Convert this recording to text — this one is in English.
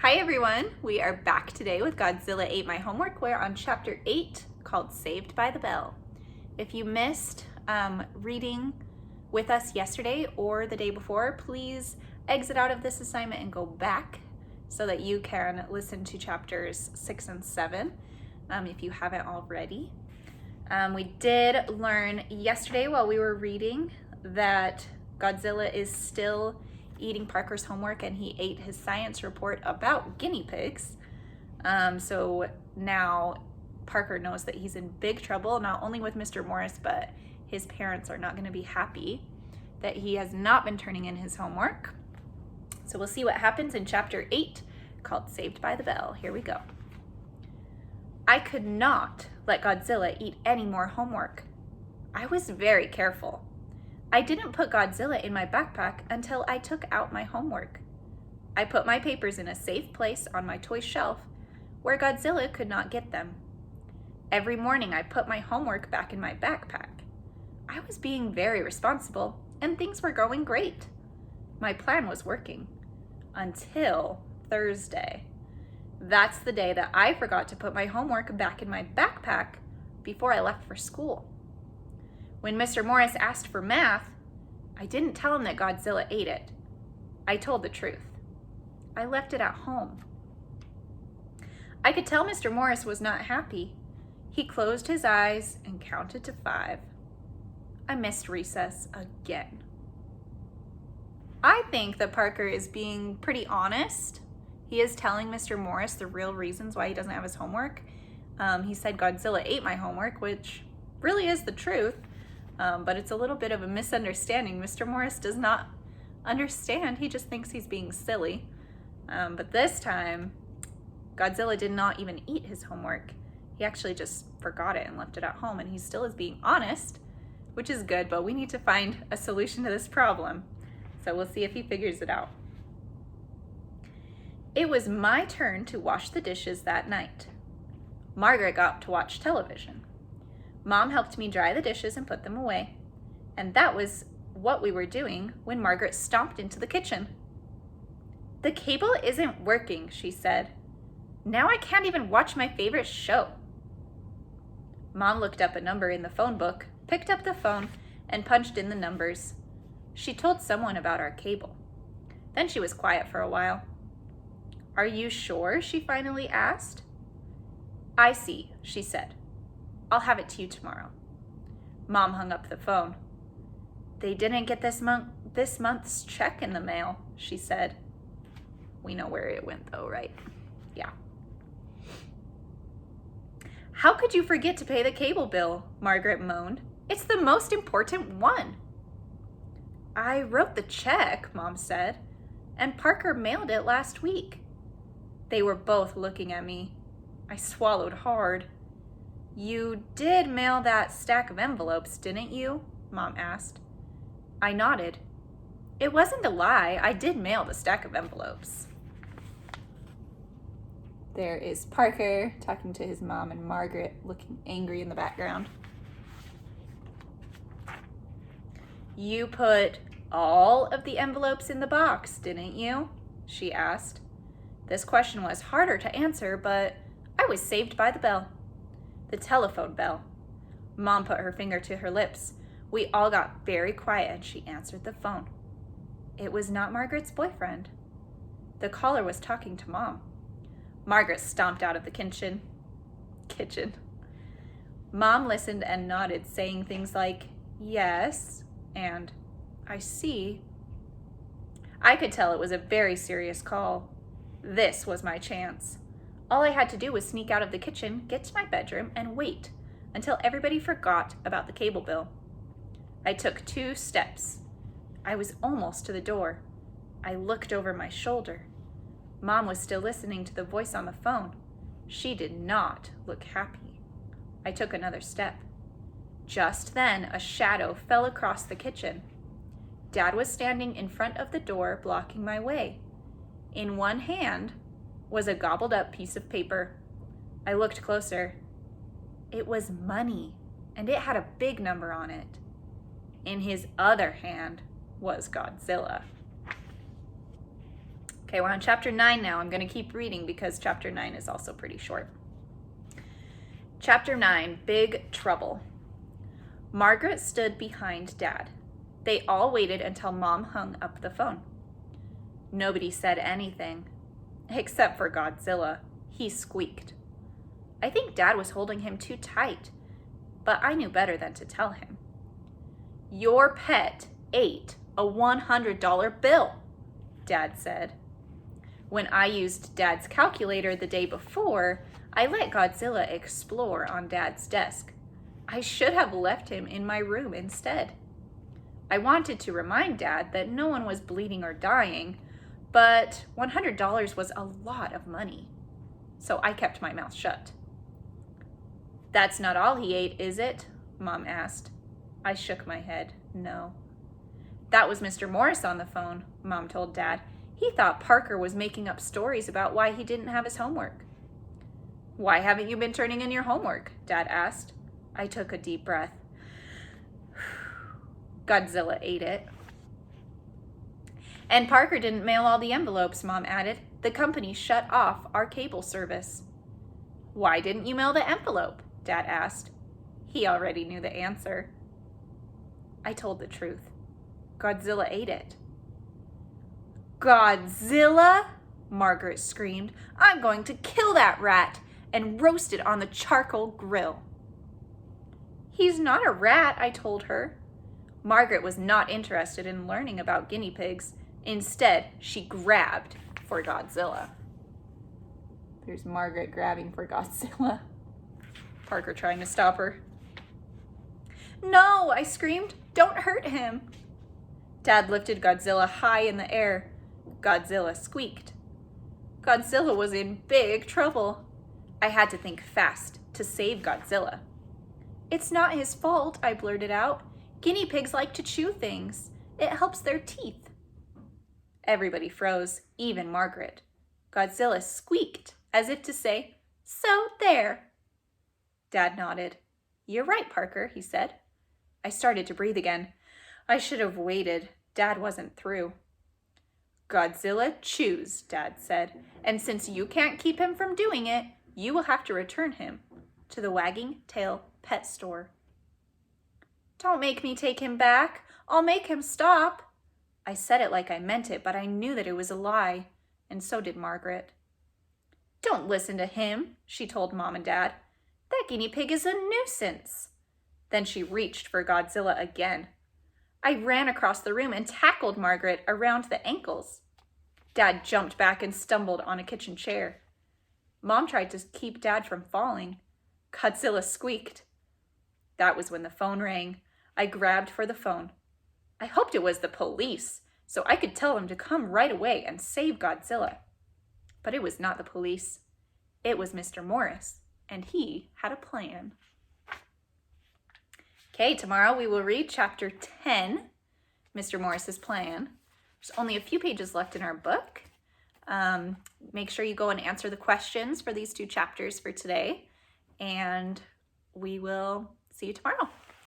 Hi everyone, we are back today with Godzilla Ate My Homework. We're on chapter 8 called Saved by the Bell. If you missed reading with us yesterday or the day before, please exit out of this assignment and go back so that you can listen to chapters 6 and 7 if you haven't already. We did learn yesterday while we were reading that Godzilla is still eating Parker's homework and he ate his science report about guinea pigs. So now Parker knows that he's in big trouble, not only with Mr. Morris, but his parents are not going to be happy that he has not been turning in his homework. So we'll see what happens in chapter 8 called Saved by the Bell. Here we go. I could not let Godzilla eat any more homework. I was very careful. I didn't put Godzilla in my backpack until I took out my homework. I put my papers in a safe place on my toy shelf where Godzilla could not get them. Every morning I put my homework back in my backpack. I was being very responsible and things were going great. My plan was working until Thursday. That's the day that I forgot to put my homework back in my backpack before I left for school. When Mr. Morris asked for math, I didn't tell him that Godzilla ate it. I told the truth. I left it at home. I could tell Mr. Morris was not happy. He closed his eyes and counted to 5. I missed recess again. I think that Parker is being pretty honest. He is telling Mr. Morris the real reasons why he doesn't have his homework. He said Godzilla ate my homework, which really is the truth. But it's a little bit of a misunderstanding. Mr. Morris does not understand. He just thinks he's being silly. But this time, Godzilla did not even eat his homework. He actually just forgot it and left it at home, and he still is being honest, which is good, but we need to find a solution to this problem. So we'll see if he figures it out. It was my turn to wash the dishes that night. Margaret got to watch television. Mom helped me dry the dishes and put them away. And that was what we were doing when Margaret stomped into the kitchen. The cable isn't working, she said. Now I can't even watch my favorite show. Mom looked up a number in the phone book, picked up the phone, and punched in the numbers. She told someone about our cable. Then she was quiet for a while. Are you sure? She finally asked. I see, she said. I'll have it to you tomorrow. Mom hung up the phone. They didn't get this month's check in the mail, she said. We know where it went though, right? Yeah. How could you forget to pay the cable bill? Margaret moaned. It's the most important one. I wrote the check, Mom said, and Parker mailed it last week. They were both looking at me. I swallowed hard. You did mail that stack of envelopes, didn't you? Mom asked. I nodded. It wasn't a lie. I did mail the stack of envelopes. There is Parker talking to his mom and Margaret looking angry in the background. You put all of the envelopes in the box, didn't you? She asked. This question was harder to answer, but I was saved by the bell. The telephone bell. Mom put her finger to her lips. We all got very quiet and she answered the phone. It was not Margaret's boyfriend. The caller was talking to Mom. Margaret stomped out of the kitchen. Mom listened and nodded, saying things like, yes, and I see. I could tell it was a very serious call. This was my chance. All I had to do was sneak out of the kitchen, get to my bedroom, and wait until everybody forgot about the cable bill. I took 2 steps. I was almost to the door. I looked over my shoulder. Mom was still listening to the voice on the phone. She did not look happy. I took another step. Just then, a shadow fell across the kitchen. Dad was standing in front of the door, blocking my way. In one hand was a gobbled up piece of paper. I looked closer. It was money, and it had a big number on it. In his other hand was Godzilla. Okay, we're on chapter 9 now. I'm going to keep reading because chapter 9 is also pretty short. Chapter 9, Big Trouble. Margaret stood behind Dad. They all waited until Mom hung up the phone. Nobody said anything, except for Godzilla. He squeaked. I think Dad was holding him too tight, but I knew better than to tell him. Your pet ate a $100 bill, Dad said. When I used Dad's calculator the day before, I let Godzilla explore on Dad's desk. I should have left him in my room instead. I wanted to remind Dad that no one was bleeding or dying, but $100 was a lot of money, so I kept my mouth shut. That's not all he ate, is it? Mom asked. I shook my head. No. That was Mr. Morris on the phone, Mom told Dad. He thought Parker was making up stories about why he didn't have his homework. Why haven't you been turning in your homework? Dad asked. I took a deep breath. Godzilla ate it. And Parker didn't mail all the envelopes, Mom added. The company shut off our cable service. Why didn't you mail the envelope? Dad asked. He already knew the answer. I told the truth. Godzilla ate it. Godzilla? Margaret screamed. I'm going to kill that rat and roast it on the charcoal grill. He's not a rat, I told her. Margaret was not interested in learning about guinea pigs. Instead, she grabbed for Godzilla. There's Margaret grabbing for Godzilla. Parker trying to stop her. No, I screamed. Don't hurt him. Dad lifted Godzilla high in the air. Godzilla squeaked. Godzilla was in big trouble. I had to think fast to save Godzilla. It's not his fault, I blurted out. Guinea pigs like to chew things. It helps their teeth. Everybody froze, even Margaret. Godzilla squeaked, as if to say, so there. Dad nodded. You're right, Parker, he said. I started to breathe again. I should have waited. Dad wasn't through. Godzilla chews, Dad said, and since you can't keep him from doing it, you will have to return him to the Wagging Tail Pet Store. Don't make me take him back. I'll make him stop. I said it like I meant it, but I knew that it was a lie, and so did Margaret. Don't listen to him, she told Mom and Dad. That guinea pig is a nuisance. Then she reached for Godzilla again. I ran across the room and tackled Margaret around the ankles. Dad jumped back and stumbled on a kitchen chair. Mom tried to keep Dad from falling. Godzilla squeaked. That was when the phone rang. I grabbed for the phone. I hoped it was the police, so I could tell them to come right away and save Godzilla. But it was not the police. It was Mr. Morris, and he had a plan. Okay, tomorrow we will read chapter 10, Mr. Morris's plan. There's only a few pages left in our book. Make sure you go and answer the questions for these two chapters for today, and we will see you tomorrow.